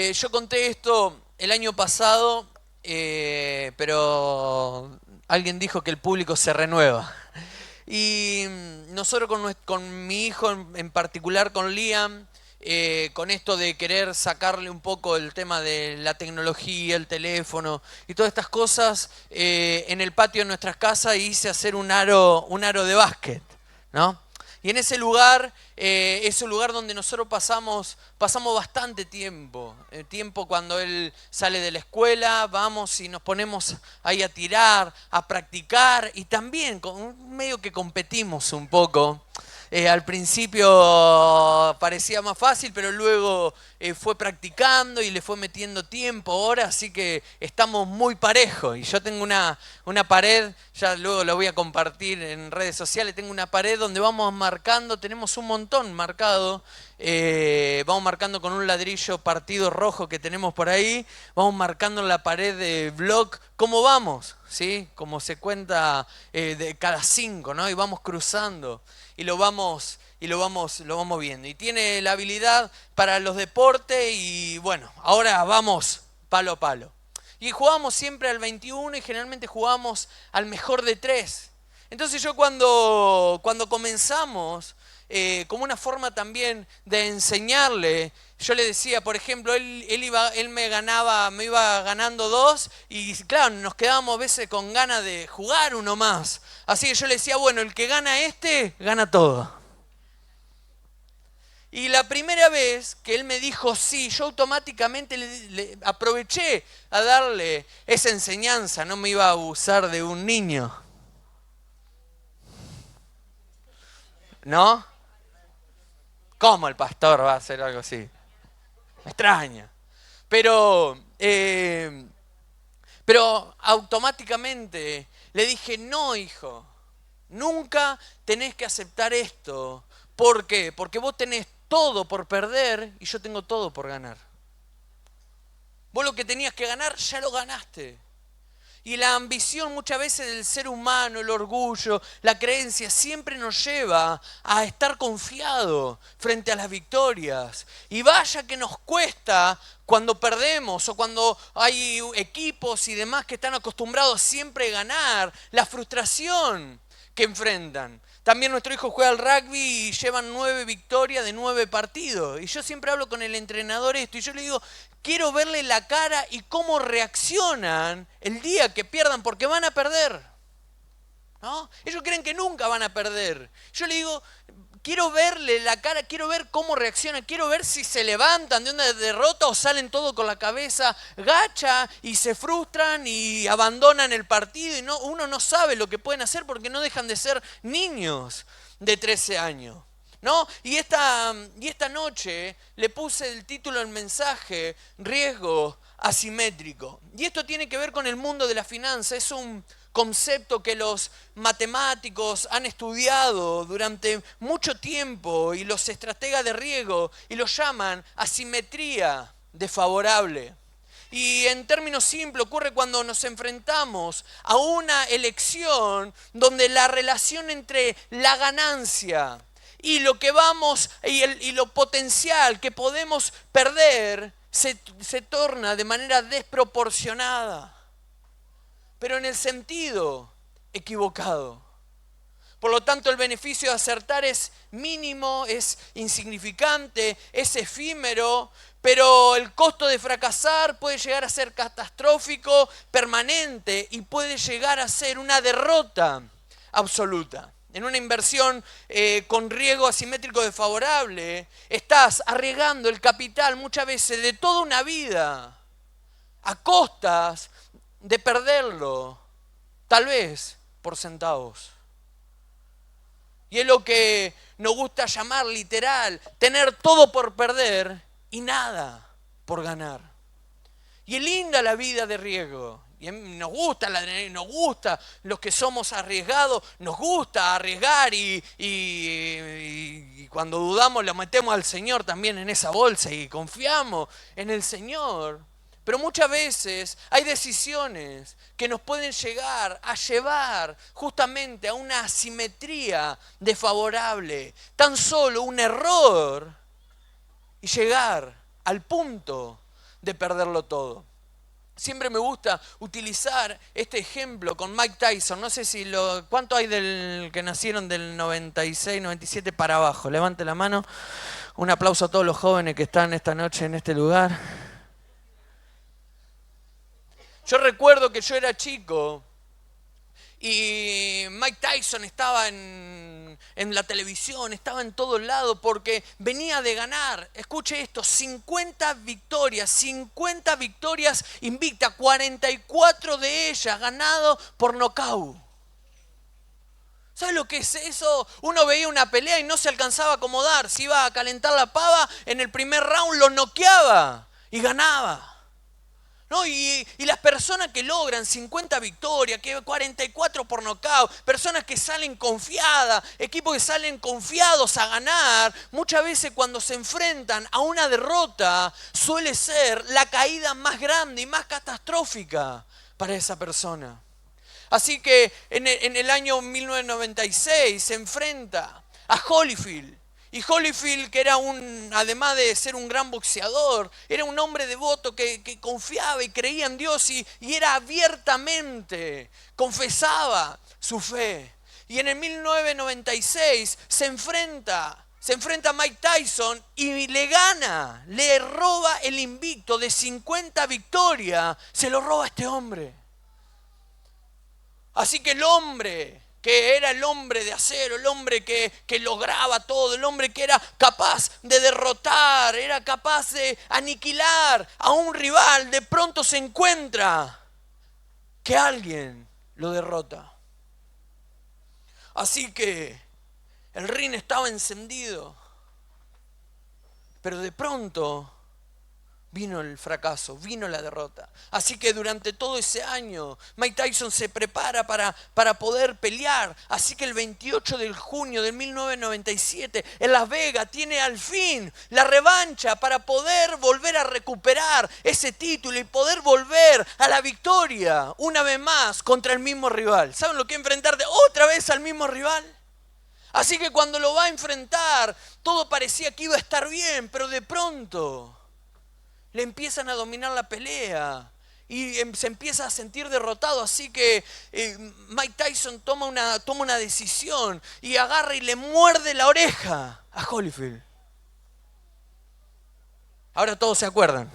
Yo conté esto el año pasado, pero alguien dijo que el público se renueva. Y nosotros con mi hijo en particular, con Liam, con esto de querer sacarle un poco el tema de la tecnología, el teléfono y todas estas cosas, en el patio de nuestras casas hice hacer un aro de básquet, ¿no? Y en ese lugar, es un lugar donde nosotros pasamos bastante tiempo. Tiempo cuando él sale de la escuela, vamos y nos ponemos ahí a tirar, a practicar y también medio que competimos un poco. Al principio parecía más fácil, pero luego fue practicando y le fue metiendo tiempo, horas, así que estamos muy parejos. Y yo tengo una pared, ya luego la voy a compartir en redes sociales, tengo una pared donde vamos marcando, tenemos un montón marcado, vamos marcando con un ladrillo partido rojo que tenemos por ahí, vamos marcando en la pared de blog cómo vamos, ¿sí? Como se cuenta de cada 5, ¿no? Y vamos cruzando y lo vamos viendo. Y tiene la habilidad para los deportes y bueno, ahora vamos palo a palo. Y jugamos siempre al 21 y generalmente jugamos al mejor de 3. Entonces yo cuando comenzamos, como una forma también de enseñarle, yo le decía, por ejemplo, él me iba ganando 2 y claro, nos quedábamos a veces con ganas de jugar uno más. Así que yo le decía, bueno, el que gana gana todo. Y la primera vez que él me dijo sí, yo automáticamente le aproveché a darle esa enseñanza, no me iba a abusar de un niño, ¿no? ¿Cómo el pastor va a hacer algo así? Me extraña. Pero, pero automáticamente le dije, no, hijo, nunca tenés que aceptar esto. ¿Por qué? Porque vos tenés todo por perder y yo tengo todo por ganar. Vos lo que tenías que ganar ya lo ganaste. Y la ambición muchas veces del ser humano, el orgullo, la creencia, siempre nos lleva a estar confiado frente a las victorias. Y vaya que nos cuesta cuando perdemos o cuando hay equipos y demás que están acostumbrados siempre a ganar, la frustración que enfrentan. También nuestro hijo juega al rugby y llevan 9 victorias de 9 partidos. Y yo siempre hablo con el entrenador esto y yo le digo, quiero verle la cara y cómo reaccionan el día que pierdan, porque van a perder, ¿no? Ellos creen que nunca van a perder. Yo le digo, quiero verle la cara, quiero ver cómo reaccionan, quiero ver si se levantan de una derrota o salen todo con la cabeza gacha y se frustran y abandonan el partido y uno no sabe lo que pueden hacer porque no dejan de ser niños de 13 años. ¿No? Y esta noche le puse el título del mensaje, riesgo asimétrico. Y esto tiene que ver con el mundo de la finanza. Es un concepto que los matemáticos han estudiado durante mucho tiempo y los estrategas de riesgo y lo llaman asimetría desfavorable. Y en términos simples ocurre cuando nos enfrentamos a una elección donde la relación entre la ganancia y lo que vamos y lo potencial que podemos perder se torna de manera desproporcionada, pero en el sentido equivocado. Por lo tanto, el beneficio de acertar es mínimo, es insignificante, es efímero, pero el costo de fracasar puede llegar a ser catastrófico, permanente y puede llegar a ser una derrota absoluta. En una inversión con riesgo asimétrico desfavorable, estás arriesgando el capital muchas veces de toda una vida a costas de perderlo, tal vez por centavos. Y es lo que nos gusta llamar literal, tener todo por perder y nada por ganar. Y es linda la vida de riesgo. Y nos gusta la adrenalina, nos gusta los que somos arriesgados, nos gusta arriesgar y cuando dudamos lo metemos al Señor también en esa bolsa y confiamos en el Señor. Pero muchas veces hay decisiones que nos pueden llegar a llevar justamente a una asimetría desfavorable. Tan solo un error y llegar al punto de perderlo todo. Siempre me gusta utilizar este ejemplo con Mike Tyson. No sé si ¿cuánto hay del que nacieron del 96, 97 para abajo? Levante la mano. Un aplauso a todos los jóvenes que están esta noche en este lugar. Yo recuerdo que yo era chico y Mike Tyson estaba en la televisión, estaba en todos lados porque venía de ganar, escuche esto, 50 victorias invicta, 44 de ellas ganado por nocaut. ¿Sabes lo que es eso? Uno veía una pelea y no se alcanzaba a acomodar, se iba a calentar la pava, en el primer round lo noqueaba y ganaba. ¿No? Y las personas que logran 50 victorias, que 44 por nocaut, personas que salen confiadas, equipos que salen confiados a ganar, muchas veces cuando se enfrentan a una derrota suele ser la caída más grande y más catastrófica para esa persona. Así que en el año 1996 se enfrenta a Holyfield. Y Holyfield, que era además de ser un gran boxeador, era un hombre devoto que confiaba y creía en Dios y era abiertamente, confesaba su fe. Y en el 1996 se enfrenta a Mike Tyson y le gana, le roba el invicto de 50 victorias, se lo roba a este hombre. Así que el hombre que era el hombre de acero, el hombre que lograba todo, el hombre que era capaz de derrotar, era capaz de aniquilar a un rival, de pronto se encuentra que alguien lo derrota. Así que el ring estaba encendido, pero de pronto vino el fracaso, vino la derrota. Así que durante todo ese año Mike Tyson se prepara para poder pelear. Así que el 28 de junio de 1997 en Las Vegas tiene al fin la revancha para poder volver a recuperar ese título y poder volver a la victoria una vez más contra el mismo rival. ¿Saben lo que es enfrentarte otra vez al mismo rival? Así que cuando lo va a enfrentar todo parecía que iba a estar bien, pero de pronto le empiezan a dominar la pelea y se empieza a sentir derrotado. Así que Mike Tyson toma una decisión y agarra y le muerde la oreja a Holyfield. Ahora todos se acuerdan.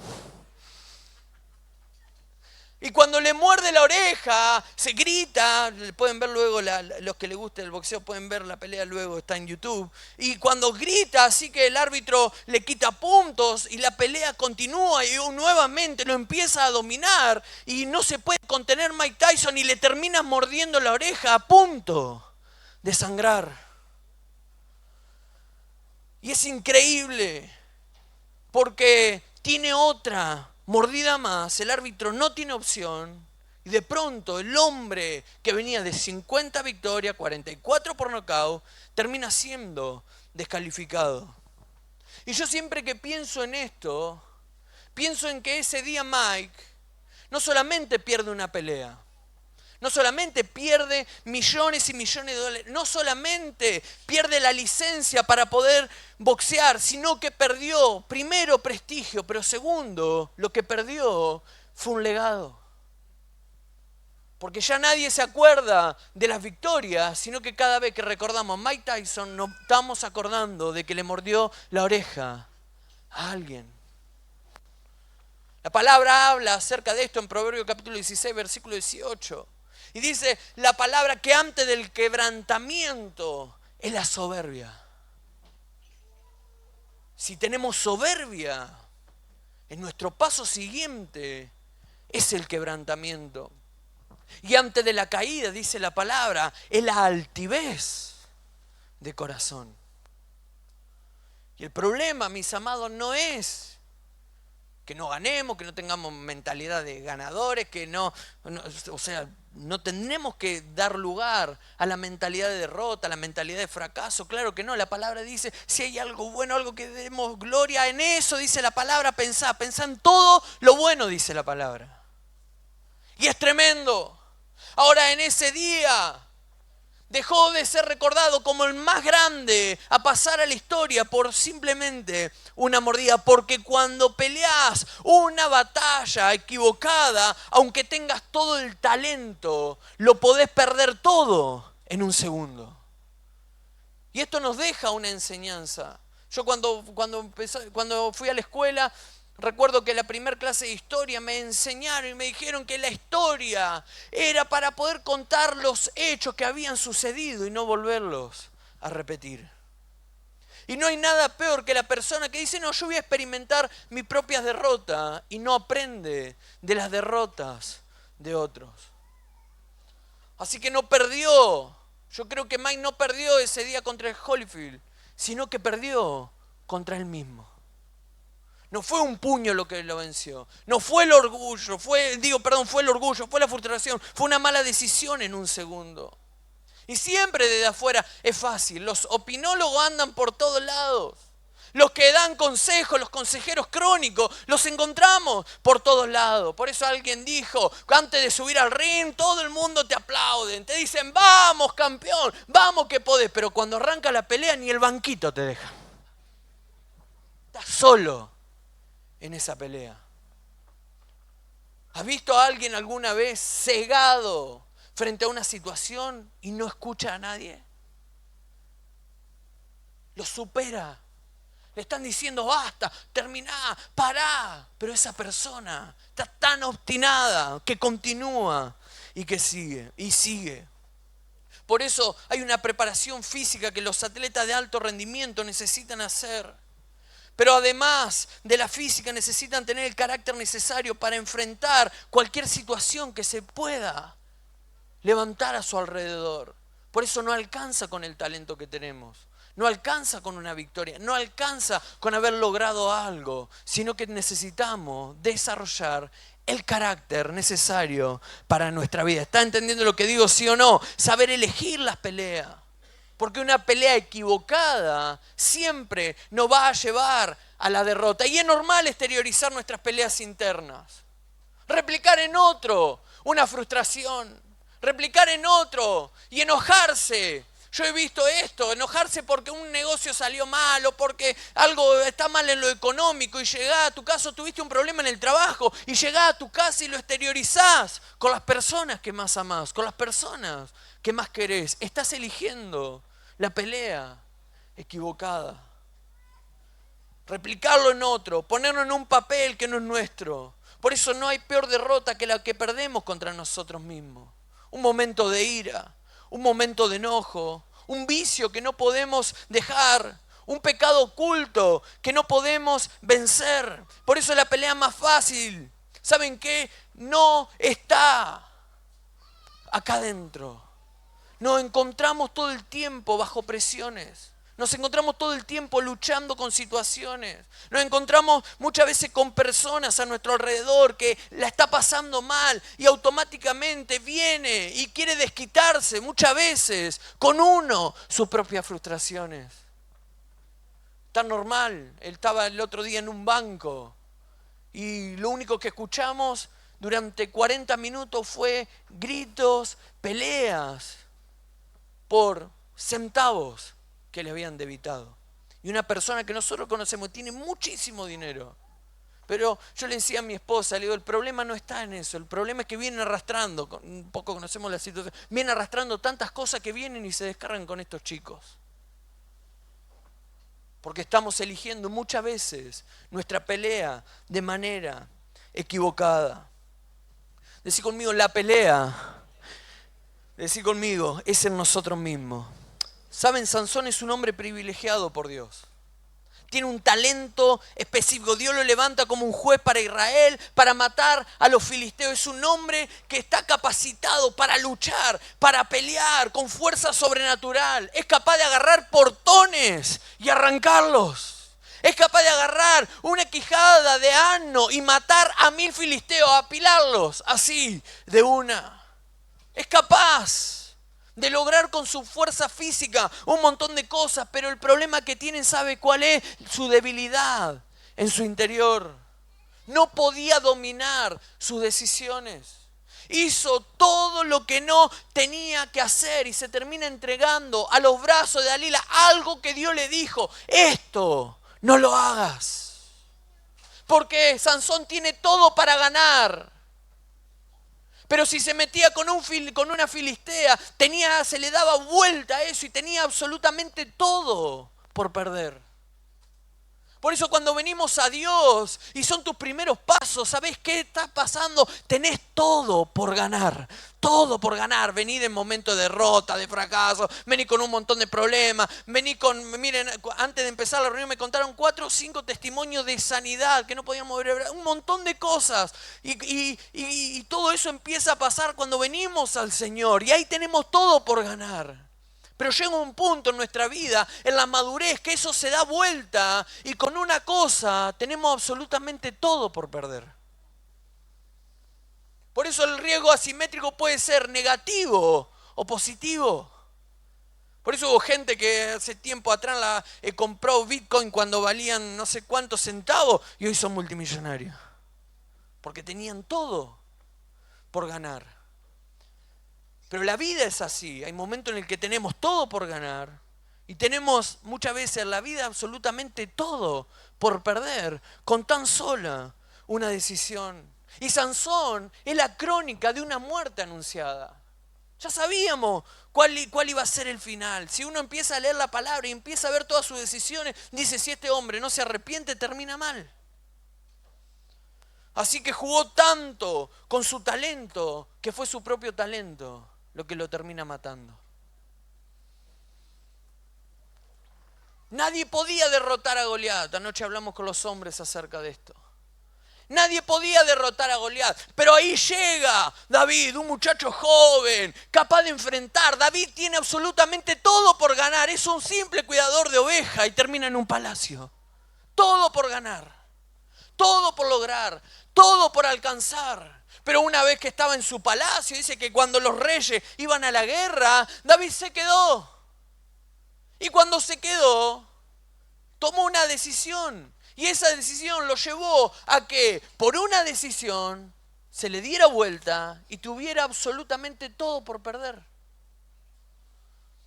Y cuando le muerde la oreja, se grita, pueden ver luego, los que les guste el boxeo pueden ver la pelea luego, está en YouTube. Y cuando grita, así que el árbitro le quita puntos y la pelea continúa y nuevamente lo empieza a dominar. Y no se puede contener Mike Tyson y le termina mordiendo la oreja a punto de sangrar. Y es increíble porque tiene otra mordida más, el árbitro no tiene opción y de pronto el hombre que venía de 50 victorias, 44 por nocaut, termina siendo descalificado. Y yo siempre que pienso en esto, pienso en que ese día Mike no solamente pierde una pelea, no solamente pierde millones y millones de dólares, no solamente pierde la licencia para poder boxear, sino que perdió, primero, prestigio, pero segundo, lo que perdió fue un legado. Porque ya nadie se acuerda de las victorias, sino que cada vez que recordamos a Mike Tyson nos estamos acordando de que le mordió la oreja a alguien. La palabra habla acerca de esto en Proverbios capítulo 16, versículo 18. Y dice la palabra que antes del quebrantamiento es la soberbia. Si tenemos soberbia, en nuestro paso siguiente es el quebrantamiento. Y antes de la caída, dice la palabra, es la altivez de corazón. Y el problema, mis amados, no es que no ganemos, que no tengamos mentalidad de ganadores, que no tenemos que dar lugar a la mentalidad de derrota, a la mentalidad de fracaso. Claro que no, la palabra dice, si hay algo bueno, algo que demos gloria en eso, dice la palabra, pensá en todo lo bueno, dice la palabra. Y es tremendo. Ahora en ese día Dejó de ser recordado como el más grande a pasar a la historia por simplemente una mordida. Porque cuando peleas una batalla equivocada, aunque tengas todo el talento, lo podés perder todo en un segundo. Y esto nos deja una enseñanza. Yo cuando fui a la escuela, recuerdo que la primera clase de historia me enseñaron y me dijeron que la historia era para poder contar los hechos que habían sucedido y no volverlos a repetir. Y no hay nada peor que la persona que dice, no, yo voy a experimentar mis propias derrotas y no aprende de las derrotas de otros. Así que no perdió. Yo creo que Mike no perdió ese día contra el Holyfield, sino que perdió contra él mismo. No fue un puño lo que lo venció. No fue el orgullo, fue el orgullo, fue la frustración, fue una mala decisión en un segundo. Y siempre desde afuera es fácil. Los opinólogos andan por todos lados. Los que dan consejos, los consejeros crónicos, los encontramos por todos lados. Por eso alguien dijo, antes de subir al ring, todo el mundo te aplauden. Te dicen, vamos campeón, vamos que podés. Pero cuando arranca la pelea, ni el banquito te deja. Estás solo en esa pelea. ¿Has visto a alguien alguna vez cegado frente a una situación y no escucha a nadie? Lo supera. Le están diciendo basta, terminá, pará. Pero esa persona está tan obstinada que continúa y que sigue y sigue. Por eso hay una preparación física que los atletas de alto rendimiento necesitan hacer. Pero además de la física necesitan tener el carácter necesario para enfrentar cualquier situación que se pueda levantar a su alrededor. Por eso no alcanza con el talento que tenemos. No alcanza con una victoria, no alcanza con haber logrado algo, sino que necesitamos desarrollar el carácter necesario para nuestra vida. ¿Está entendiendo lo que digo, sí o no? Saber elegir las peleas. Porque una pelea equivocada siempre nos va a llevar a la derrota. Y es normal exteriorizar nuestras peleas internas. Replicar en otro una frustración. Replicar en otro y enojarse. Yo he visto esto, enojarse porque un negocio salió mal o porque algo está mal en lo económico y llegás a tu casa, tuviste un problema en el trabajo y llegás a tu casa y lo exteriorizás con las personas que más amás, con las personas que más querés. Estás eligiendo la pelea equivocada. Replicarlo en otro, ponerlo en un papel que no es nuestro. Por eso no hay peor derrota que la que perdemos contra nosotros mismos. Un momento de ira, un momento de enojo, un vicio que no podemos dejar, un pecado oculto que no podemos vencer. Por eso la pelea más fácil, ¿saben qué? No está acá adentro. Nos encontramos todo el tiempo bajo presiones. Nos encontramos todo el tiempo luchando con situaciones. Nos encontramos muchas veces con personas a nuestro alrededor que la está pasando mal y automáticamente viene y quiere desquitarse muchas veces con uno sus propias frustraciones. Tan normal. Él estaba el otro día en un banco y lo único que escuchamos durante 40 minutos fue gritos, peleas por centavos que le habían debitado. Y una persona que nosotros conocemos tiene muchísimo dinero. Pero yo le decía a mi esposa, le digo, el problema no está en eso, el problema es que vienen arrastrando, un poco conocemos la situación, vienen arrastrando tantas cosas que vienen y se descargan con estos chicos. Porque estamos eligiendo muchas veces nuestra pelea de manera equivocada. Decí conmigo, la pelea, decí conmigo, es en nosotros mismos. ¿Saben? Sansón es un hombre privilegiado por Dios. Tiene un talento específico. Dios lo levanta como un juez para Israel, para matar a los filisteos. Es un hombre que está capacitado para luchar, para pelear con fuerza sobrenatural. Es capaz de agarrar portones y arrancarlos. Es capaz de agarrar una quijada de asno y matar a 1000 filisteos, apilarlos así de una. Es capaz de lograr con su fuerza física un montón de cosas, pero el problema que tienen, ¿sabe cuál es? Su debilidad en su interior. No podía dominar sus decisiones. hizo todo lo que no tenía que hacer y se termina entregando a los brazos de Dalila algo que Dios le dijo: esto no lo hagas. Porque Sansón tiene todo para ganar. Pero si se metía con una filistea, se le daba vuelta a eso y tenía absolutamente todo por perder. Por eso cuando venimos a Dios y son tus primeros pasos, ¿sabés qué está pasando? Tenés todo por ganar, todo por ganar. Vení de momentos de derrota, de fracaso, vení con un montón de problemas, miren, antes de empezar la reunión me contaron 4 o 5 testimonios de sanidad, que no podíamos ver, un montón de cosas. Y todo eso empieza a pasar cuando venimos al Señor y ahí tenemos todo por ganar. Pero llega un punto en nuestra vida, en la madurez, que eso se da vuelta y con una cosa tenemos absolutamente todo por perder. Por eso el riesgo asimétrico puede ser negativo o positivo. Por eso hubo gente que hace tiempo atrás compró Bitcoin cuando valían no sé cuántos centavos y hoy son multimillonarios. Porque tenían todo por ganar. Pero la vida es así, hay momentos en el que tenemos todo por ganar y tenemos muchas veces en la vida absolutamente todo por perder con tan sola una decisión. Y Sansón es la crónica de una muerte anunciada. Ya sabíamos cuál iba a ser el final. Si uno empieza a leer la palabra y empieza a ver todas sus decisiones, dice: si este hombre no se arrepiente, termina mal. Así que jugó tanto con su talento, que fue su propio talento lo que lo termina matando. Nadie podía derrotar a Goliat. Anoche hablamos con los hombres acerca de esto. Nadie podía derrotar a Goliat, pero ahí llega David, un muchacho joven, capaz de enfrentar. David tiene absolutamente todo por ganar. Es un simple cuidador de oveja y termina en un palacio. Todo por ganar, todo por lograr, todo por alcanzar. Pero una vez que estaba en su palacio, dice que cuando los reyes iban a la guerra, David se quedó. Y cuando se quedó, tomó una decisión. Y esa decisión lo llevó a que, por una decisión, se le diera vuelta y tuviera absolutamente todo por perder.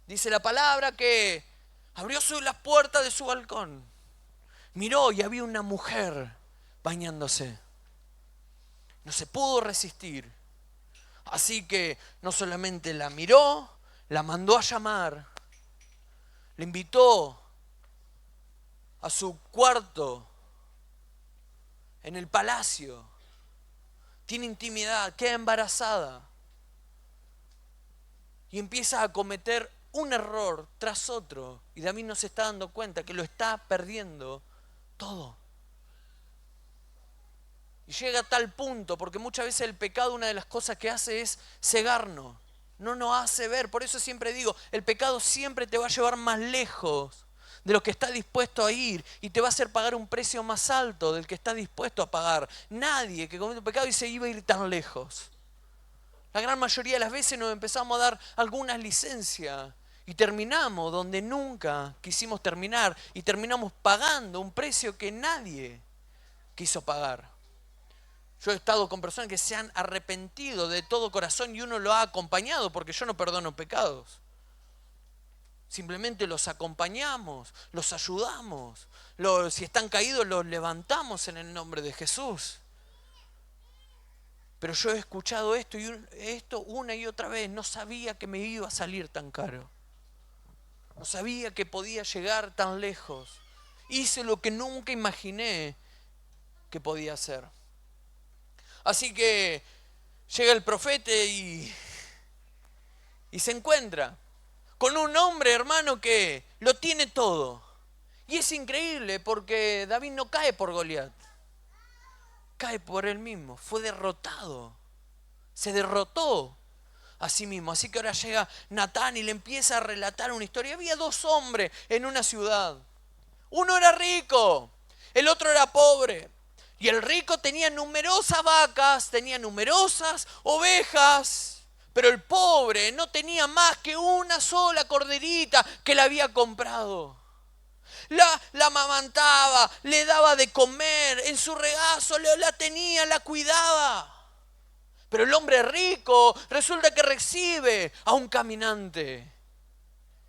Dice la palabra que abrió las puertas de su balcón. Miró y había una mujer bañándose. No se pudo resistir. Así que no solamente la miró, la mandó a llamar, le invitó a su cuarto en el palacio. Tiene intimidad, queda embarazada. Y empieza a cometer un error tras otro. Y David no se está dando cuenta que lo está perdiendo todo. Y llega a tal punto, porque muchas veces el pecado, una de las cosas que hace es cegarnos. No nos hace ver. Por eso siempre digo, el pecado siempre te va a llevar más lejos de lo que estás dispuesto a ir y te va a hacer pagar un precio más alto del que estás dispuesto a pagar. Nadie que comete un pecado dice iba a ir tan lejos. La gran mayoría de las veces nos empezamos a dar algunas licencias y terminamos donde nunca quisimos terminar y terminamos pagando un precio que nadie quiso pagar. Yo he estado con personas que se han arrepentido de todo corazón y uno lo ha acompañado, porque yo no perdono pecados. Simplemente los acompañamos, los ayudamos. Si están caídos, los levantamos en el nombre de Jesús. Pero yo he escuchado esto una y otra vez. No sabía que me iba a salir tan caro. No sabía que podía llegar tan lejos. Hice lo que nunca imaginé que podía hacer. Así que llega el profeta y se encuentra con un hombre, hermano, que lo tiene todo. Y es increíble porque David no cae por Goliat. Cae por él mismo. Fue derrotado. Se derrotó a sí mismo. Así que ahora llega Natán y le empieza a relatar una historia. Había 2 hombres en una ciudad. Uno era rico, el otro era pobre. Y el rico tenía numerosas vacas, tenía numerosas ovejas, pero el pobre no tenía más que una sola corderita que le había comprado. La amamantaba, le daba de comer, en su regazo la tenía, la cuidaba. Pero el hombre rico resulta que recibe a un caminante.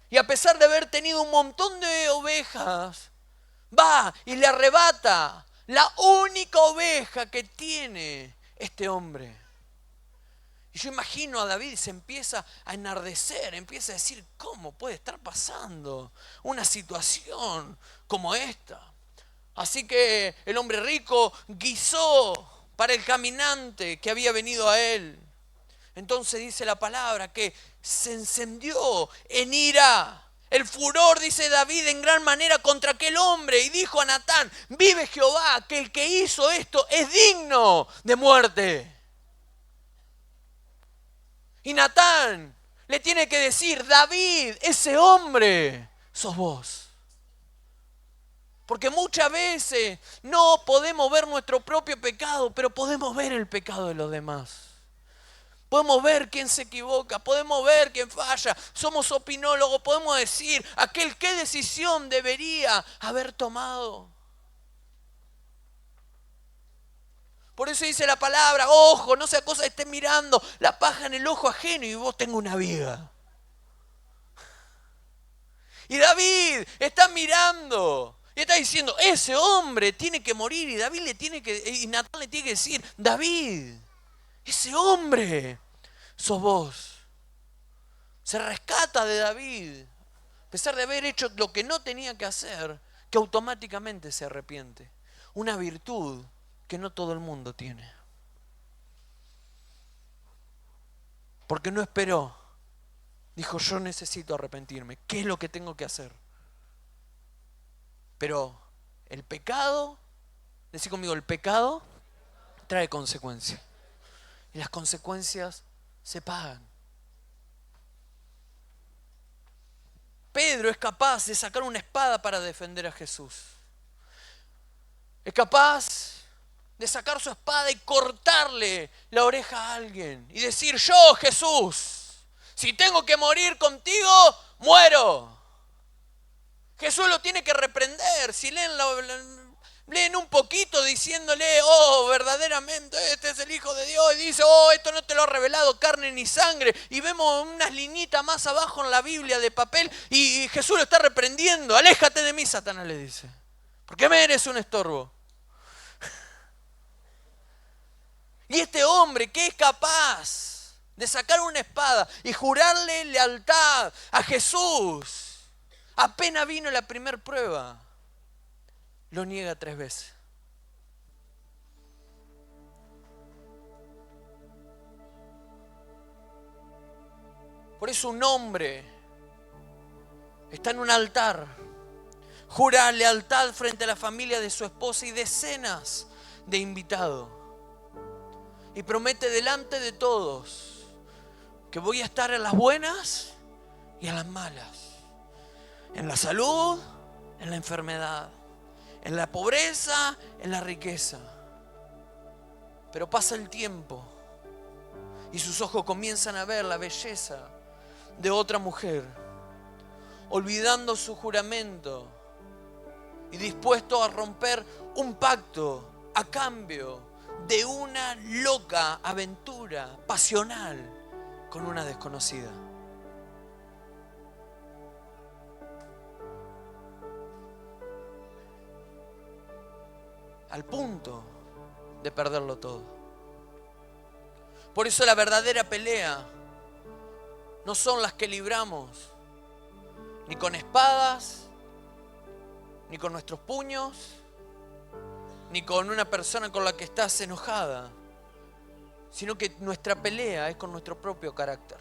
Y a pesar de haber tenido un montón de ovejas, va y le arrebata la única oveja que tiene este hombre. Y yo imagino a David, se empieza a enardecer, empieza a decir, ¿cómo puede estar pasando una situación como esta? Así que el hombre rico guisó para el caminante que había venido a él. Entonces dice la palabra que se encendió en ira. El furor, dice David, en gran manera contra aquel hombre. Y dijo a Natán, vive Jehová, que el que hizo esto es digno de muerte. Y Natán le tiene que decir, David, ese hombre sos vos. Porque muchas veces no podemos ver nuestro propio pecado, pero podemos ver el pecado de los demás. Podemos ver quién se equivoca, podemos ver quién falla. Somos opinólogos, podemos decir aquel qué decisión debería haber tomado. Por eso dice la palabra, ojo, no sea cosa que estés mirando la paja en el ojo ajeno y vos tengas una viga. Y David está mirando y está diciendo, ese hombre tiene que morir. Y Natán le tiene que decir, David, ese hombre sos vos. Se rescata de David, a pesar de haber hecho lo que no tenía que hacer, que automáticamente se arrepiente. Una virtud que no todo el mundo tiene. Porque no esperó. Dijo, yo necesito arrepentirme. ¿Qué es lo que tengo que hacer? Pero el pecado, decí conmigo, el pecado trae consecuencias. Y las consecuencias se pagan. Pedro es capaz de sacar una espada para defender a Jesús. Es capaz de sacar su espada y cortarle la oreja a alguien. Y decir, yo, Jesús, si tengo que morir contigo, muero. Jesús lo tiene que reprender. Si leen un poquito diciéndole, oh, verdaderamente este es el Hijo de Dios. Y dice, oh, esto no te lo ha revelado carne ni sangre. Y vemos unas liñitas más abajo en la Biblia de papel y Jesús lo está reprendiendo. Aléjate de mí, Satanás le dice. Porque me eres un estorbo. Y este hombre que es capaz de sacar una espada y jurarle lealtad a Jesús, apenas vino la primera prueba, lo niega 3 veces. Por eso un hombre está en un altar, jura lealtad frente a la familia de su esposa y decenas de invitados. Y promete delante de todos que voy a estar en las buenas y en las malas. En la salud, en la enfermedad. En la pobreza, en la riqueza. Pero pasa el tiempo y sus ojos comienzan a ver la belleza de otra mujer, olvidando su juramento y dispuesto a romper un pacto a cambio de una loca aventura pasional con una desconocida. Al punto de perderlo todo. Por eso la verdadera pelea no son las que libramos ni con espadas, ni con nuestros puños, ni con una persona con la que estás enojada, sino que nuestra pelea es con nuestro propio carácter.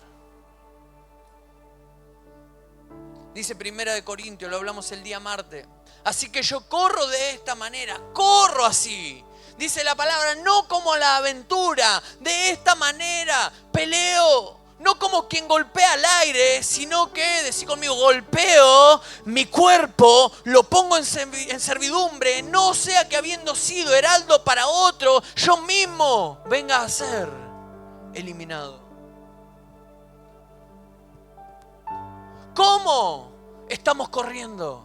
Dice 1 Corintios, lo hablamos el día martes. Así que yo corro de esta manera, corro así. Dice la palabra, no como la aventura, de esta manera peleo. No como quien golpea al aire, sino que, decí conmigo, golpeo mi cuerpo, lo pongo en servidumbre, no sea que habiendo sido heraldo para otro, yo mismo venga a ser eliminado. ¿Cómo estamos corriendo?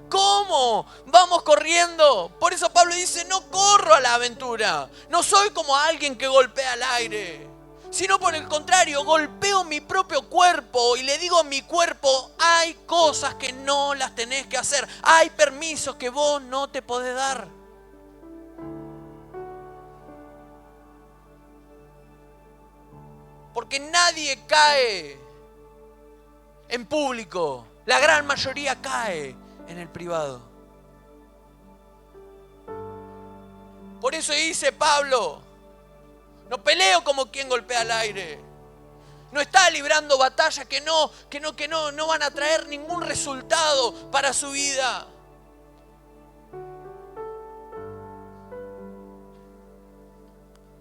¿Cómo? Vamos corriendo. Por eso Pablo dice, no corro a la aventura. No soy como alguien que golpea al aire. Sino por el contrario, golpeo mi propio cuerpo y le digo a mi cuerpo, hay cosas que no las tenés que hacer. Hay permisos que vos no te podés dar. Porque nadie cae en público. La gran mayoría cae en el privado. Por eso dice Pablo, no peleo como quien golpea al aire. No está librando batallas que no van a traer ningún resultado para su vida.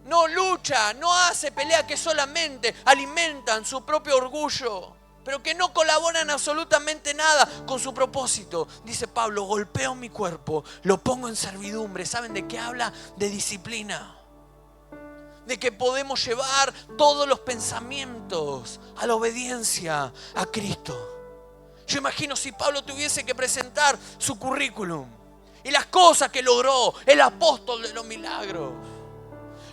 No lucha, no hace pelea que solamente alimentan su propio orgullo, pero que no colaboran absolutamente nada con su propósito. Dice Pablo, golpeo mi cuerpo, lo pongo en servidumbre. ¿Saben de qué habla? De disciplina. De que podemos llevar todos los pensamientos a la obediencia a Cristo. Yo imagino si Pablo tuviese que presentar su currículum y las cosas que logró, el apóstol de los milagros.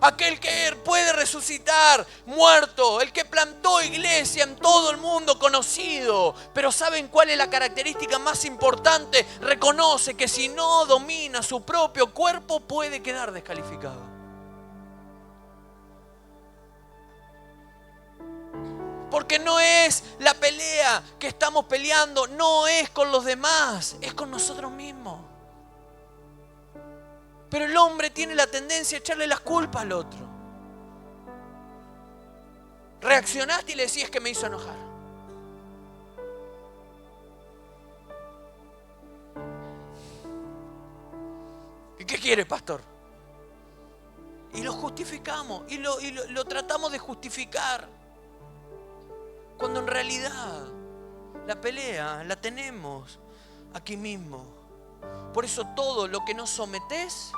Aquel que puede resucitar muerto, el que plantó iglesia en todo el mundo conocido. Pero ¿saben cuál es la característica más importante? Reconoce que si no domina su propio cuerpo puede quedar descalificado. Porque no es la pelea que estamos peleando, no es con los demás, es con nosotros mismos. Pero el hombre tiene la tendencia a echarle las culpas al otro. Reaccionaste y le decís que me hizo enojar. ¿Y qué quiere, pastor? Y lo justificamos, y lo tratamos de justificar. Cuando en realidad la pelea la tenemos aquí mismo. Por eso todo lo que no sometés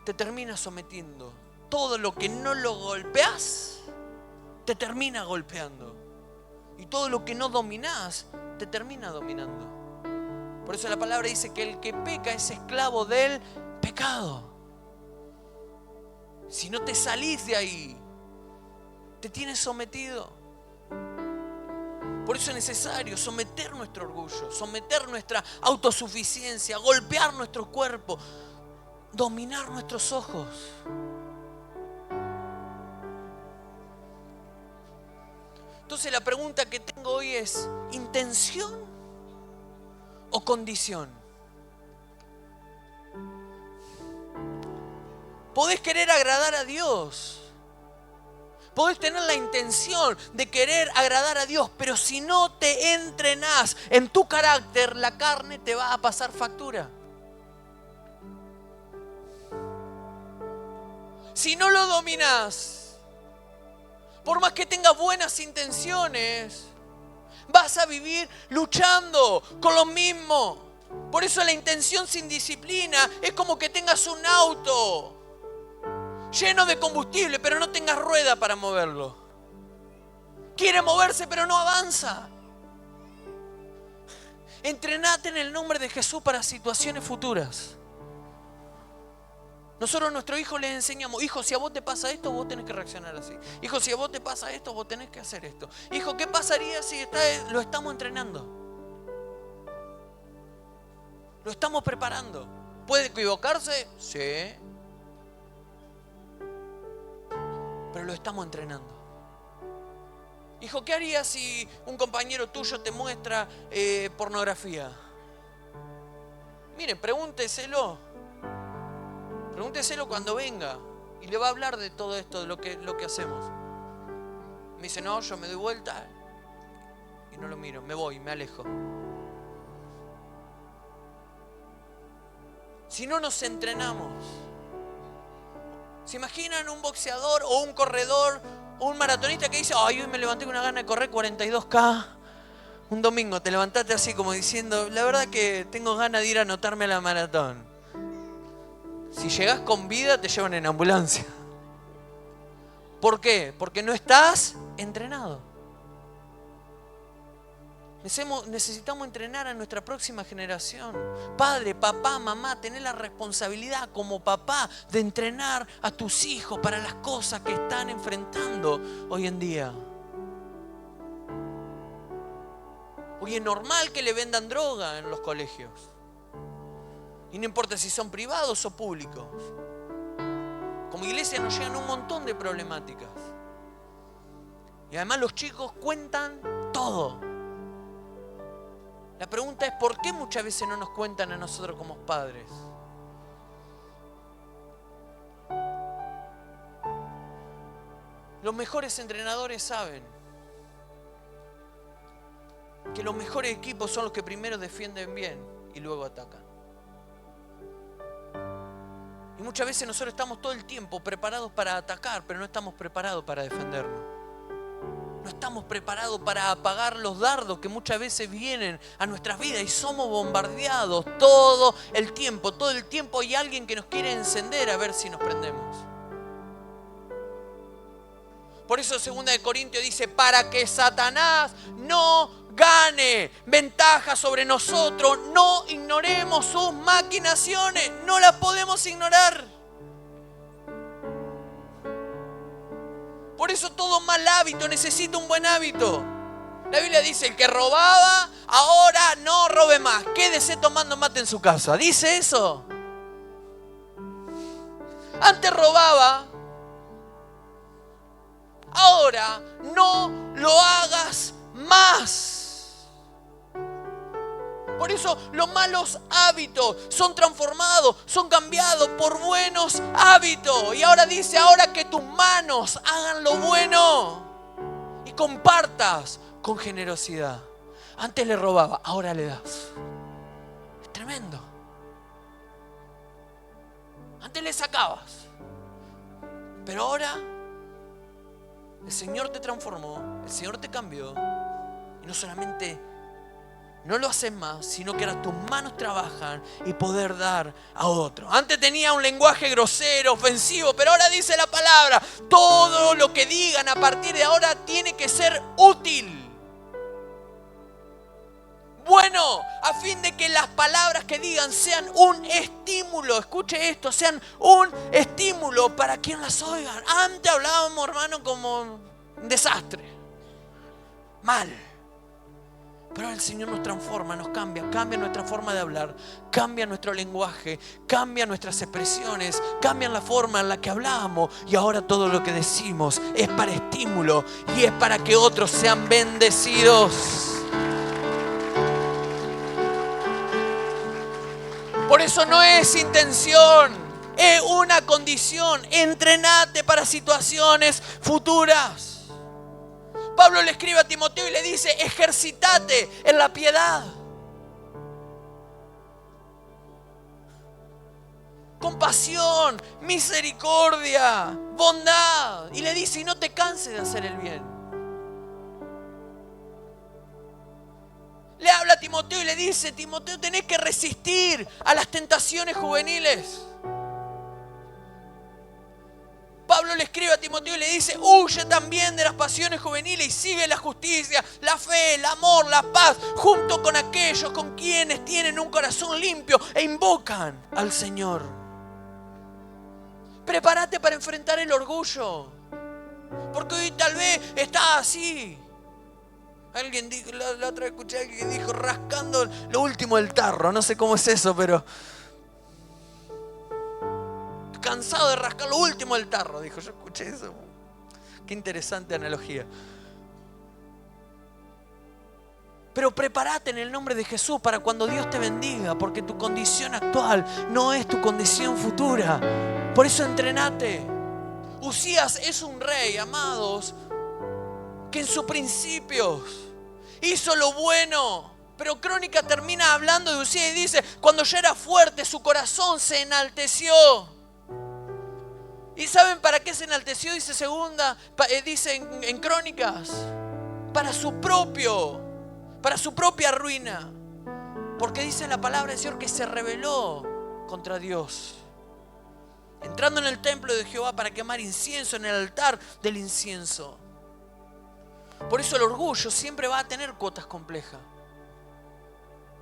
te termina sometiendo. Todo lo que no lo golpeás te termina golpeando. Y todo lo que no dominás te termina dominando. Por eso la palabra dice que el que peca es esclavo del pecado. Si no te salís de ahí, te tienes sometido. Por eso es necesario someter nuestro orgullo, someter nuestra autosuficiencia, golpear nuestro cuerpo, dominar nuestros ojos. Entonces la pregunta que tengo hoy es, ¿intención o condición? Podés querer agradar a Dios. Podés tener la intención de querer agradar a Dios, pero si no te entrenás en tu carácter, la carne te va a pasar factura. Si no lo dominás, por más que tengas buenas intenciones, vas a vivir luchando con lo mismo. Por eso la intención sin disciplina es como que tengas un auto lleno de combustible, pero no tengas rueda para moverlo. Quiere moverse, pero no avanza. Entrenate en el nombre de Jesús para situaciones futuras. Nosotros a nuestros hijos les enseñamos, hijo, si a vos te pasa esto, vos tenés que reaccionar así. Hijo, si a vos te pasa esto, vos tenés que hacer esto. Hijo, ¿qué pasaría si lo estamos entrenando? Lo estamos preparando. ¿Puede equivocarse? Sí. Pero lo estamos entrenando. Hijo, ¿qué harías si un compañero tuyo te muestra pornografía? Miren, pregúnteselo. Pregúnteselo cuando venga. Y le va a hablar de todo esto, de lo que hacemos. Me dice, no, yo me doy vuelta y no lo miro, me voy, me alejo. Si no nos entrenamos. ¿Se imaginan un boxeador o un corredor o un maratonista que dice, ay, hoy me levanté con una gana de correr 42K? Un domingo te levantaste así como diciendo, la verdad que tengo ganas de ir a anotarme a la maratón. Si llegás con vida te llevan en ambulancia. ¿Por qué? Porque no estás entrenado. Necesitamos entrenar a nuestra próxima generación. Padre, papá, mamá, tener la responsabilidad como papá de entrenar a tus hijos para las cosas que están enfrentando hoy en día. Hoy es normal que le vendan droga en los colegios. Y no importa si son privados o públicos. Como iglesia nos llegan un montón de problemáticas. Y además los chicos cuentan todo. La pregunta es, ¿por qué muchas veces no nos cuentan a nosotros como padres? Los mejores entrenadores saben que los mejores equipos son los que primero defienden bien y luego atacan. Y muchas veces nosotros estamos todo el tiempo preparados para atacar, pero no estamos preparados para defendernos. No estamos preparados para apagar los dardos que muchas veces vienen a nuestras vidas y somos bombardeados todo el tiempo. Todo el tiempo hay alguien que nos quiere encender a ver si nos prendemos. Por eso 2 Corintios dice, para que Satanás no gane ventaja sobre nosotros, no ignoremos sus maquinaciones, no las podemos ignorar. Por eso todo mal hábito necesita un buen hábito. La Biblia dice, el que robaba, ahora no robe más. Quédese tomando mate en su casa. ¿Dice eso? Antes robaba, ahora no lo hagas más. Por eso los malos hábitos son transformados, son cambiados por buenos hábitos. Y ahora dice, ahora que tus manos hagan lo bueno y compartas con generosidad. Antes le robaba, ahora le das. Es tremendo. Antes le sacabas, pero ahora el Señor te transformó, el Señor te cambió. Y no solamente no lo haces más, sino que ahora tus manos trabajan y poder dar a otro. Antes tenía un lenguaje grosero, ofensivo, pero ahora dice la palabra, todo lo que digan a partir de ahora tiene que ser útil. Bueno, a fin de que las palabras que digan sean un estímulo, escuche esto, sean un estímulo para quien las oigan. Antes hablábamos, hermano, como un desastre, mal. Pero el Señor nos transforma, nos cambia nuestra forma de hablar, cambia nuestro lenguaje, cambia nuestras expresiones, cambia la forma en la que hablamos. Y ahora todo lo que decimos es para estímulo y es para que otros sean bendecidos. Por eso no es intención, es una condición. Entrenate para situaciones futuras. Pablo le escribe a Timoteo y le dice, ejercitate en la piedad. Compasión, misericordia, bondad. Y le dice, y no te canses de hacer el bien. Le habla a Timoteo y le dice, Timoteo, tenés que resistir a las tentaciones juveniles. Pablo le escribe a Timoteo y le dice, huye también de las pasiones juveniles y sigue la justicia, la fe, el amor, la paz, junto con aquellos con quienes tienen un corazón limpio e invocan al Señor. Prepárate para enfrentar el orgullo, porque hoy tal vez estás así. Alguien dijo, la otra vez escuché a alguien que dijo, rascando lo último del tarro, no sé cómo es eso, pero cansado de rascar lo último del tarro, dijo. Yo escuché eso. Qué interesante analogía. Pero prepárate en el nombre de Jesús para cuando Dios te bendiga, porque tu condición actual no es tu condición futura. Por eso entrenate. Usías es un rey, amados, que en sus principios hizo lo bueno. Pero Crónica termina hablando de Usías y dice, cuando ya era fuerte, su corazón se enalteció. ¿Y saben para qué se enalteció? Dice en Crónicas, para su propia ruina. Porque dice la palabra del Señor que se rebeló contra Dios, entrando en el templo de Jehová para quemar incienso en el altar del incienso. Por eso el orgullo siempre va a tener cuotas complejas.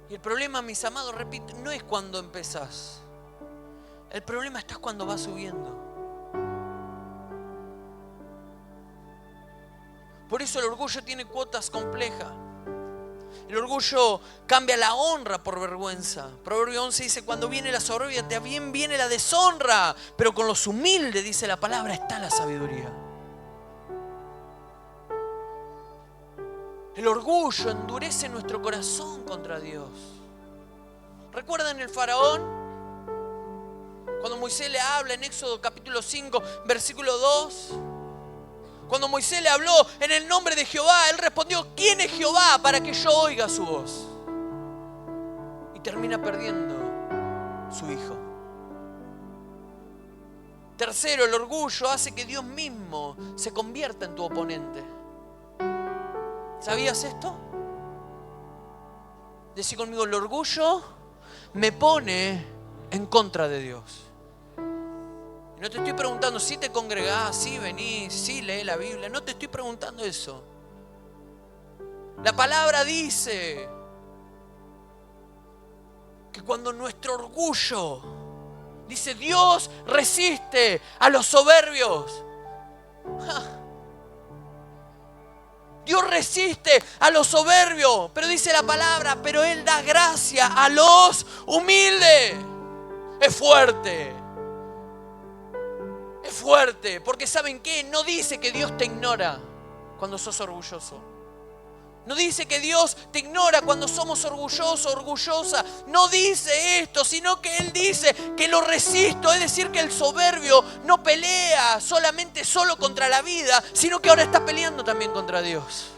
Y el problema, mis amados, repito, no es cuando empezás. El problema está cuando vas subiendo. Por eso el orgullo tiene cuotas complejas. El orgullo cambia la honra por vergüenza. Proverbio 11 dice, cuando viene la soberbia, también viene la deshonra. Pero con los humildes, dice la palabra, está la sabiduría. El orgullo endurece nuestro corazón contra Dios. ¿Recuerdan el faraón? Cuando Moisés le habla en Éxodo capítulo 5, versículo 2. Cuando Moisés le habló en el nombre de Jehová, él respondió, ¿quién es Jehová para que yo oiga su voz? Y termina perdiendo su hijo. Tercero, el orgullo hace que Dios mismo se convierta en tu oponente. ¿Sabías esto? Decí conmigo, el orgullo me pone en contra de Dios. Y no te estoy preguntando si te congregás, si venís, si lees la Biblia. No te estoy preguntando eso. La palabra dice que cuando nuestro orgullo, dice, Dios resiste a los soberbios. Dios resiste a los soberbios, pero dice la palabra, pero Él da gracia a los humildes. Es fuerte. Es fuerte, porque ¿saben qué? No dice que Dios te ignora cuando sos orgulloso. No dice que Dios te ignora cuando somos orgullosos, orgullosa. No dice esto, sino que Él dice que lo resisto. Es decir, que el soberbio no pelea solo contra la vida, sino que ahora está peleando también contra Dios.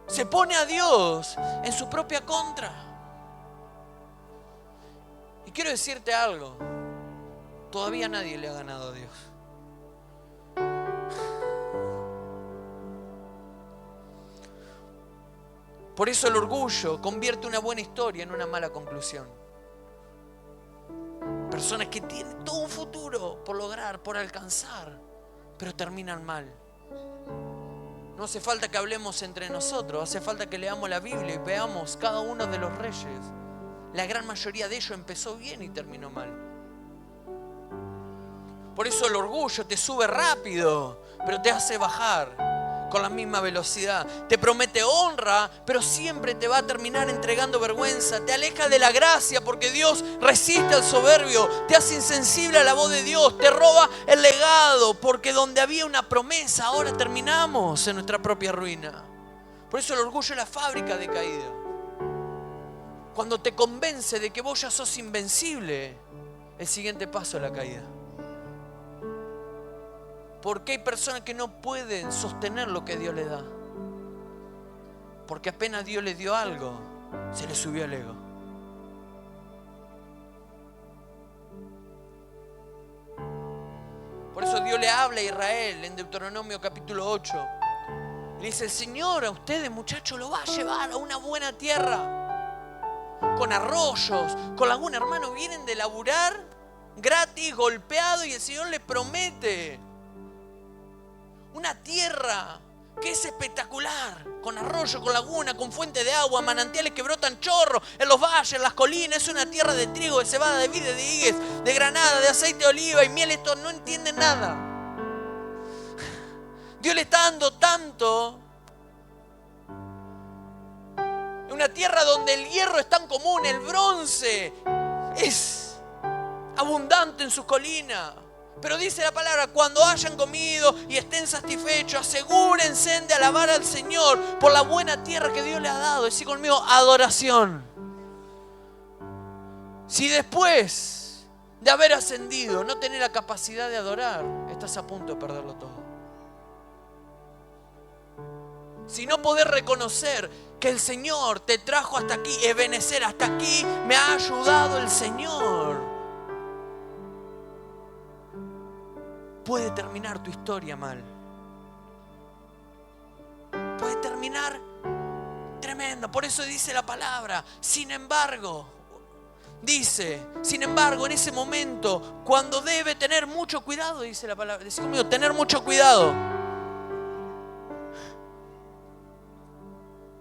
Se pone a Dios en su propia contra. Y quiero decirte algo. Todavía nadie le ha ganado a Dios. Por eso el orgullo convierte una buena historia en una mala conclusión. Personas que tienen todo un futuro por lograr, por alcanzar, pero terminan mal. No hace falta que hablemos entre nosotros, hace falta que leamos la Biblia y veamos cada uno de los reyes. La gran mayoría de ellos empezó bien y terminó mal. Por eso el orgullo te sube rápido, pero te hace bajar con la misma velocidad. Te promete honra, pero siempre te va a terminar entregando vergüenza. Te aleja de la gracia porque Dios resiste al soberbio. Te hace insensible a la voz de Dios. Te roba el legado porque donde había una promesa, ahora terminamos en nuestra propia ruina. Por eso el orgullo es la fábrica de caída. Cuando te convence de que vos ya sos invencible, el siguiente paso es la caída. Porque hay personas que no pueden sostener lo que Dios les da. Porque apenas Dios les dio algo, se les subió el ego. Por eso Dios le habla a Israel en Deuteronomio capítulo 8. Le dice, el Señor a ustedes, muchachos, lo va a llevar a una buena tierra. Con arroyos, con laguna. Hermano, vienen de laburar gratis, golpeado, y el Señor les promete una tierra que es espectacular, con arroyo, con laguna, con fuente de agua, manantiales que brotan chorros en los valles, en las colinas. Es una tierra de trigo, de cebada, de vid, de higues, de granada, de aceite de oliva y miel. Esto no entienden nada. Dios le está dando tanto. Una tierra donde el hierro es tan común, el bronce es abundante en sus colinas. Pero dice la palabra, cuando hayan comido y estén satisfechos, asegúrense de alabar al Señor por la buena tierra que Dios le ha dado. Decí conmigo, adoración. Si después de haber ascendido no tenés la capacidad de adorar, estás a punto de perderlo todo. Si no podés reconocer que el Señor te trajo hasta aquí, Ebenezer, hasta aquí me ha ayudado el Señor, puede terminar tu historia mal. Puede terminar tremendo. Por eso dice la palabra, sin embargo, en ese momento, cuando debe tener mucho cuidado, dice la palabra, dice conmigo, tener mucho cuidado.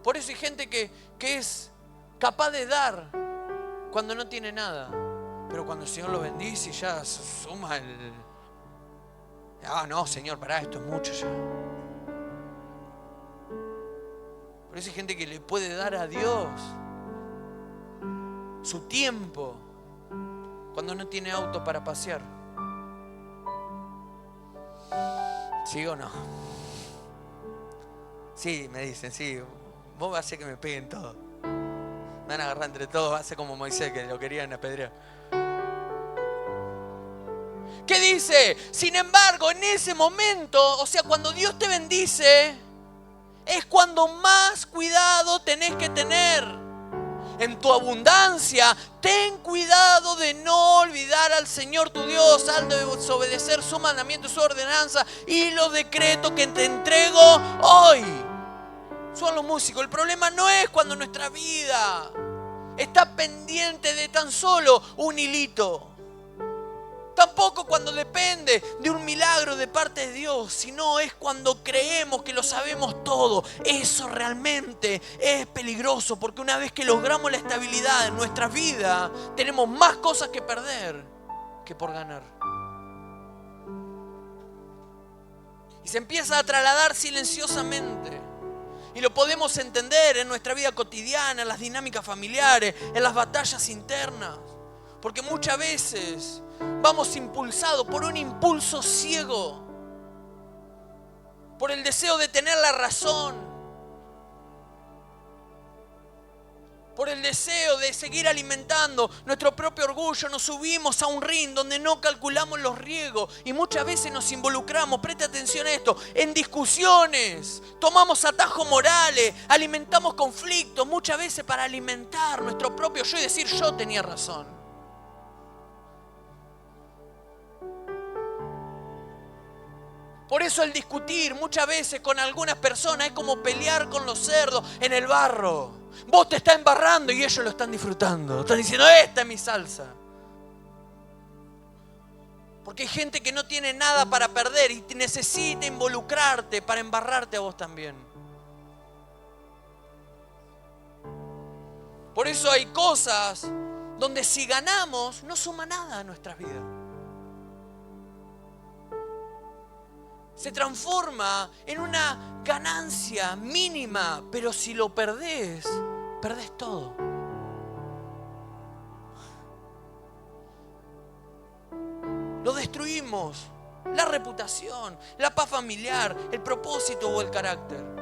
Por eso hay gente que es capaz de dar cuando no tiene nada. Pero cuando el Señor lo bendice y ya suma el... Ah, no, Señor, pará, esto es mucho ya. Por eso hay gente que le puede dar a Dios su tiempo cuando no tiene auto para pasear. ¿Sí o no? Sí, me dicen, sí. Vos vas a hacer que me peguen todo. Me van a agarrar entre todos, va a ser como Moisés que lo querían apedrear. ¿Qué dice? Sin embargo, en ese momento, o sea, cuando Dios te bendice, es cuando más cuidado tenés que tener. En tu abundancia, ten cuidado de no olvidar al Señor tu Dios, al desobedecer su mandamiento y su ordenanza y los decretos que te entrego hoy. Son los músicos. El problema no es cuando nuestra vida está pendiente de tan solo un hilito. Tampoco cuando depende de un milagro de parte de Dios, sino es cuando creemos que lo sabemos todo. Eso realmente es peligroso, porque una vez que logramos la estabilidad en nuestra vida, tenemos más cosas que perder que por ganar. Y se empieza a trasladar silenciosamente. Y lo podemos entender en nuestra vida cotidiana, en las dinámicas familiares, en las batallas internas. Porque muchas veces vamos impulsados por un impulso ciego, por el deseo de tener la razón, por el deseo de seguir alimentando nuestro propio orgullo. Nos subimos a un ring donde no calculamos los riesgos y muchas veces nos involucramos, preste atención a esto, en discusiones, tomamos atajos morales, alimentamos conflictos, muchas veces para alimentar nuestro propio yo y decir yo tenía razón. Por eso el discutir muchas veces con algunas personas es como pelear con los cerdos en el barro. Vos te estás embarrando y ellos lo están disfrutando. Están diciendo, esta es mi salsa. Porque hay gente que no tiene nada para perder y necesita involucrarte para embarrarte a vos también. Por eso hay cosas donde si ganamos no suma nada a nuestras vidas. Se transforma en una ganancia mínima, pero si lo perdés, perdés todo. Lo destruimos, la reputación, la paz familiar, el propósito o el carácter.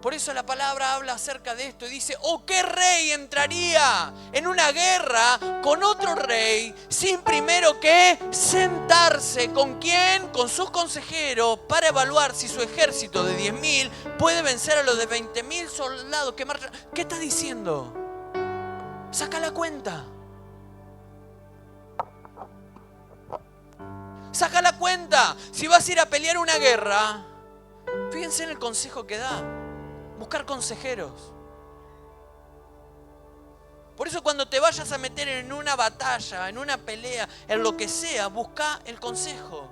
Por eso la palabra habla acerca de esto y dice, ¿o qué rey entraría en una guerra con otro rey sin primero que sentarse? ¿Con quién? Con sus consejeros para evaluar si su ejército de 10.000 puede vencer a los de 20.000 soldados que marchan. ¿Qué está diciendo? Saca la cuenta. Saca la cuenta. Si vas a ir a pelear una guerra, fíjense en el consejo que da. Buscar consejeros. Por eso cuando te vayas a meter en una batalla, en una pelea, en lo que sea, busca el consejo.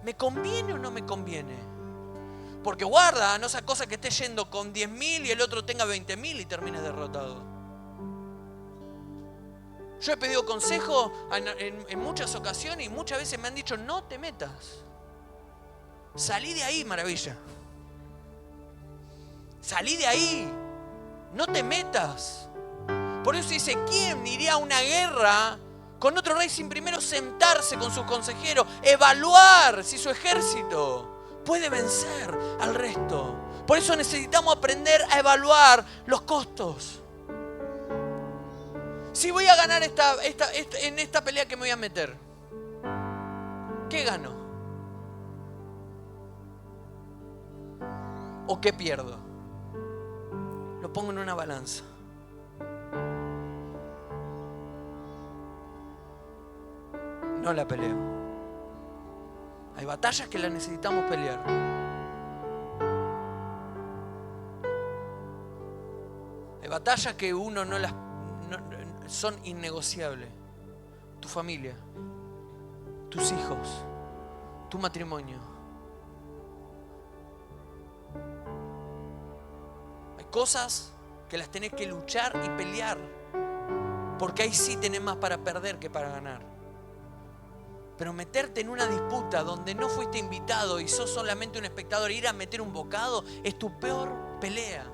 ¿Me conviene o no me conviene? Porque guarda, no sea cosa que esté yendo con 10.000 y el otro tenga 20.000 y termines derrotado. Yo he pedido consejo en muchas ocasiones y muchas veces me han dicho, no te metas. Salí de ahí, maravilla. Salí de ahí, no te metas. Por eso dice, ¿quién iría a una guerra con otro rey sin primero sentarse con sus consejeros, evaluar si su ejército puede vencer al resto? Por eso necesitamos aprender a evaluar los costos. Si voy a ganar en esta pelea que me voy a meter, ¿qué gano? ¿O qué pierdo? Lo pongo en una balanza. No la peleo. Hay batallas que las necesitamos pelear. Hay batallas que uno no son innegociables. Tu familia, tus hijos, tu matrimonio. cosas que las tenés que luchar y pelear. Porque ahí sí tenés más para perder que para ganar. Pero meterte en una disputa donde no fuiste invitado y sos solamente un espectador, ir a meter un bocado, es tu peor pelea.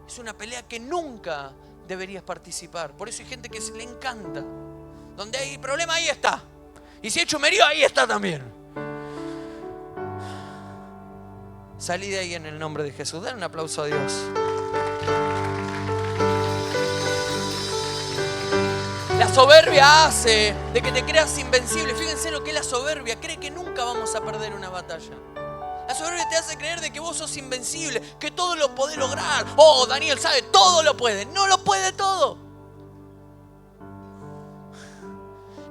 Es una pelea que nunca deberías participar. Por eso hay gente que le encanta. Donde hay problema, ahí está. Y si hay chumerío, ahí está también. Salí de ahí en el nombre de Jesús. Dale un aplauso a Dios. La soberbia hace de que te creas invencible. Fíjense lo que es la soberbia. Cree que nunca vamos a perder una batalla. La soberbia te hace creer de que vos sos invencible, que todo lo podés lograr. Oh, Daniel sabe, todo lo puede. No lo puede todo.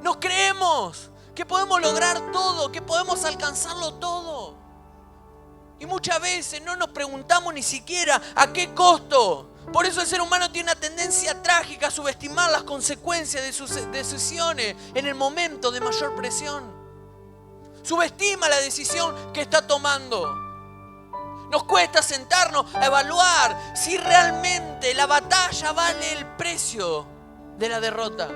Nos creemos que podemos lograr todo, que podemos alcanzarlo todo. Y muchas veces no nos preguntamos ni siquiera a qué costo. Por eso el ser humano tiene una tendencia trágica a subestimar las consecuencias de sus decisiones en el momento de mayor presión. Subestima la decisión que está tomando. Nos cuesta sentarnos a evaluar si realmente la batalla vale el precio de la derrota.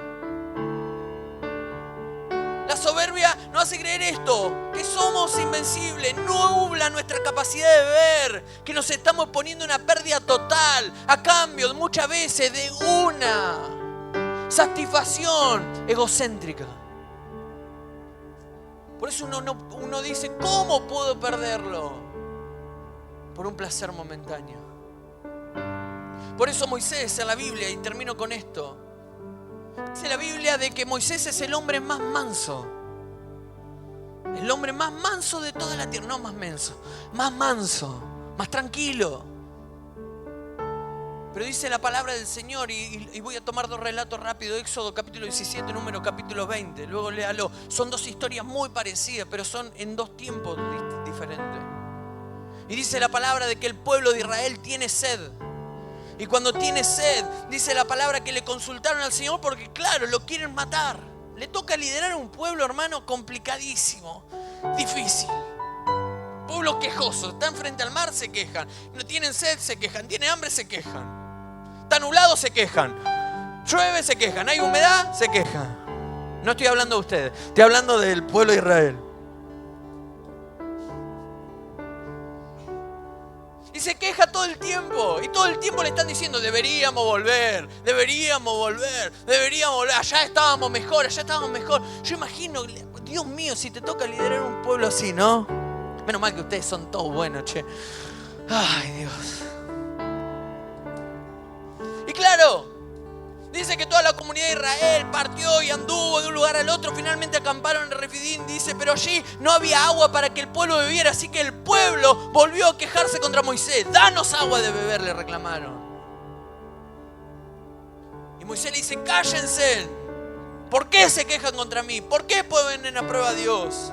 La soberbia nos hace creer esto, que somos invencibles, nubla nuestra capacidad de ver, que nos estamos poniendo una pérdida total a cambio muchas veces de una satisfacción egocéntrica. Por eso uno dice, ¿cómo puedo perderlo? Por un placer momentáneo. Por eso Moisés en la Biblia, y termino con esto, dice la Biblia de que Moisés es el hombre más manso. El hombre más manso de toda la tierra. No más menso, más manso, más tranquilo. Pero dice la palabra del Señor, y voy a tomar dos relatos rápidos. Éxodo capítulo 17, número capítulo 20. Luego léalo. Son dos historias muy parecidas, pero son en dos tiempos diferentes. Y dice la palabra de que el pueblo de Israel tiene sed. Y cuando tiene sed, dice la palabra que le consultaron al Señor porque, claro, lo quieren matar. Le toca liderar a un pueblo, hermano, complicadísimo, difícil. Pueblo quejoso. Están frente al mar, se quejan. No tienen sed, se quejan. Tienen hambre, se quejan. Está nublado, se quejan. Llueve, se quejan. Hay humedad, se quejan. No estoy hablando de ustedes. Estoy hablando del pueblo de Israel. Y se queja todo el tiempo. Y todo el tiempo le están diciendo, deberíamos volver, deberíamos volver, deberíamos volver. Allá estábamos mejor, allá estábamos mejor. Yo imagino, Dios mío, si te toca liderar un pueblo así, ¿no? Menos mal que ustedes son todos buenos, che. Ay, Dios. Y claro, dice que toda la comunidad de Israel partió y anduvo de un lugar al otro. Finalmente acamparon en Refidim. Dice, pero allí no había agua para que el pueblo bebiera. Así que el pueblo volvió a quejarse contra Moisés. Danos agua de beber, le reclamaron. Y Moisés le dice, cállense. ¿Por qué se quejan contra mí? ¿Por qué ponen a prueba a Dios?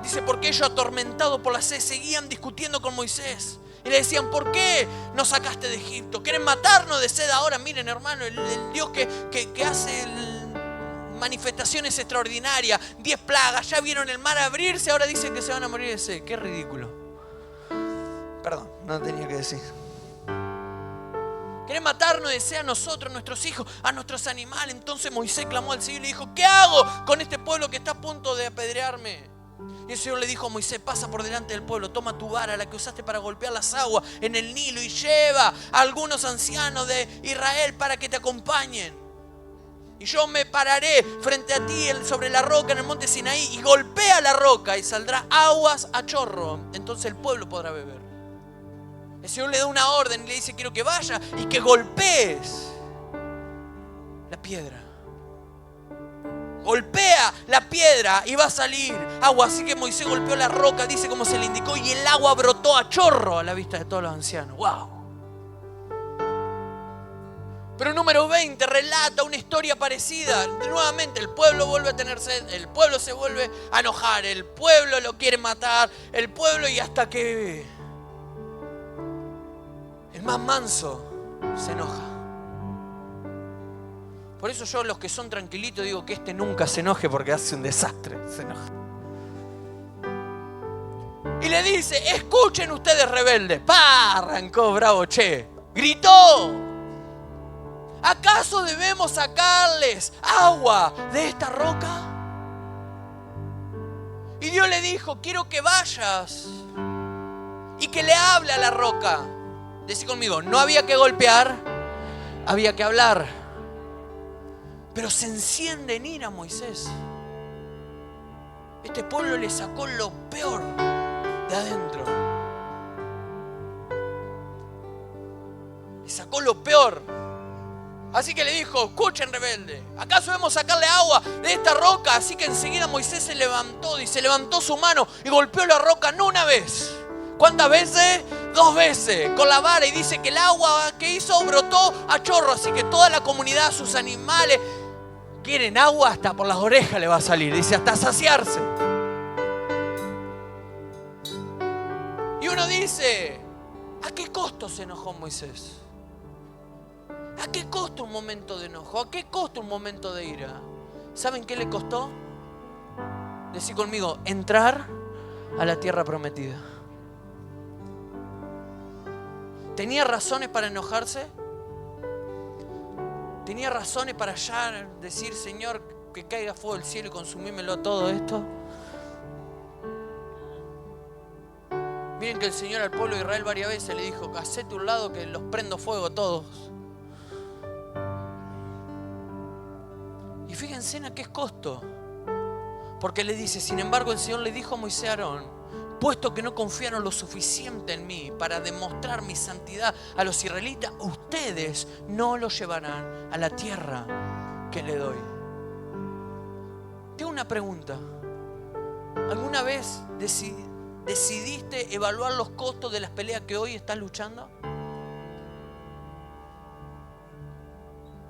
Dice, porque ellos, atormentados por la sed, seguían discutiendo con Moisés. Y le decían, ¿por qué nos sacaste de Egipto? ¿Quieren matarnos de sed ahora? Miren, hermano, el Dios que hace manifestaciones extraordinarias, 10 plagas, ya vieron el mar abrirse, ahora dicen que se van a morir de sed. Qué ridículo. Perdón, no tenía que decir. ¿Quieren matarnos de sed a nosotros, a nuestros hijos, a nuestros animales? Entonces Moisés clamó al Señor y le dijo, ¿qué hago con este pueblo que está a punto de apedrearme? Y el Señor le dijo a Moisés, pasa por delante del pueblo, toma tu vara, la que usaste para golpear las aguas en el Nilo, y lleva a algunos ancianos de Israel para que te acompañen. Y yo me pararé frente a ti sobre la roca en el monte Sinaí, y golpea la roca y saldrá aguas a chorro. Entonces el pueblo podrá beber. El Señor le da una orden y le dice, quiero que vaya y que golpees la piedra. Golpea la piedra y va a salir agua. Así que Moisés golpeó la roca, dice como se le indicó, y el agua brotó a chorro a la vista de todos los ancianos. ¡Wow! Pero número 20 relata una historia parecida. Nuevamente el pueblo vuelve a tener sed, el pueblo se vuelve a enojar, el pueblo lo quiere matar, el pueblo, y hasta que el más manso se enoja. Por eso yo, los que son tranquilitos, digo que este nunca se enoje porque hace un desastre. Se enoja. Y le dice, escuchen ustedes rebeldes. ¡Pah! Arrancó bravo, che. Gritó. ¿Acaso debemos sacarles agua de esta roca? Y Dios le dijo, quiero que vayas y que le hable a la roca. Decí conmigo, no había que golpear, había que hablar. Pero se enciende en ira Moisés. Este pueblo le sacó lo peor de adentro. Le sacó lo peor. Así que le dijo, escuchen rebelde, ¿acaso debemos sacarle agua de esta roca? Así que enseguida Moisés se levantó, dice, levantó su mano y golpeó la roca no una vez. ¿Cuántas veces? 2 veces, con la vara. Y dice que el agua que hizo brotó a chorro. Así que toda la comunidad, sus animales, quieren agua, hasta por las orejas le va a salir. Dice, hasta saciarse. Y uno dice, ¿a qué costo se enojó Moisés? ¿A qué costo un momento de enojo? ¿A qué costo un momento de ira? ¿Saben qué le costó? Decí conmigo, entrar a la tierra prometida. ¿Tenía razones para enojarse? ¿Tenía razones para ya decir, Señor, que caiga fuego del cielo y consumímelo todo esto? Miren que el Señor al pueblo de Israel varias veces le dijo, hacete un lado que los prendo fuego todos. Y fíjense en a qué costo. Porque le dice, sin embargo el Señor le dijo a Moisés y a Aarón, puesto que no confiaron lo suficiente en mí para demostrar mi santidad a los israelitas, ustedes no los llevarán a la tierra que le doy. Tengo una pregunta. ¿Alguna vez decidiste evaluar los costos de las peleas que hoy estás luchando?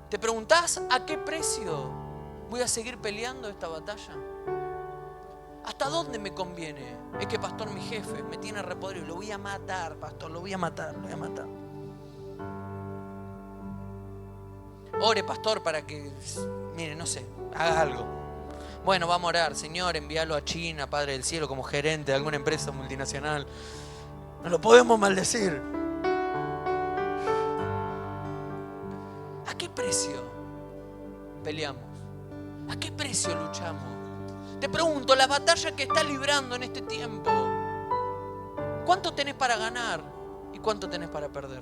¿Te preguntás a qué precio voy a seguir peleando esta batalla? ¿Hasta dónde me conviene? Es que, pastor, mi jefe me tiene repodrido. Lo voy a matar, pastor, lo voy a matar. Ore, pastor, para que, mire, no sé, haga algo. Bueno, vamos a orar. Señor, envíalo a China, Padre del Cielo, como gerente de alguna empresa multinacional. No lo podemos maldecir. ¿A qué precio peleamos? ¿A qué precio luchamos? Te pregunto, la batalla que estás librando en este tiempo, ¿cuánto tenés para ganar y cuánto tenés para perder?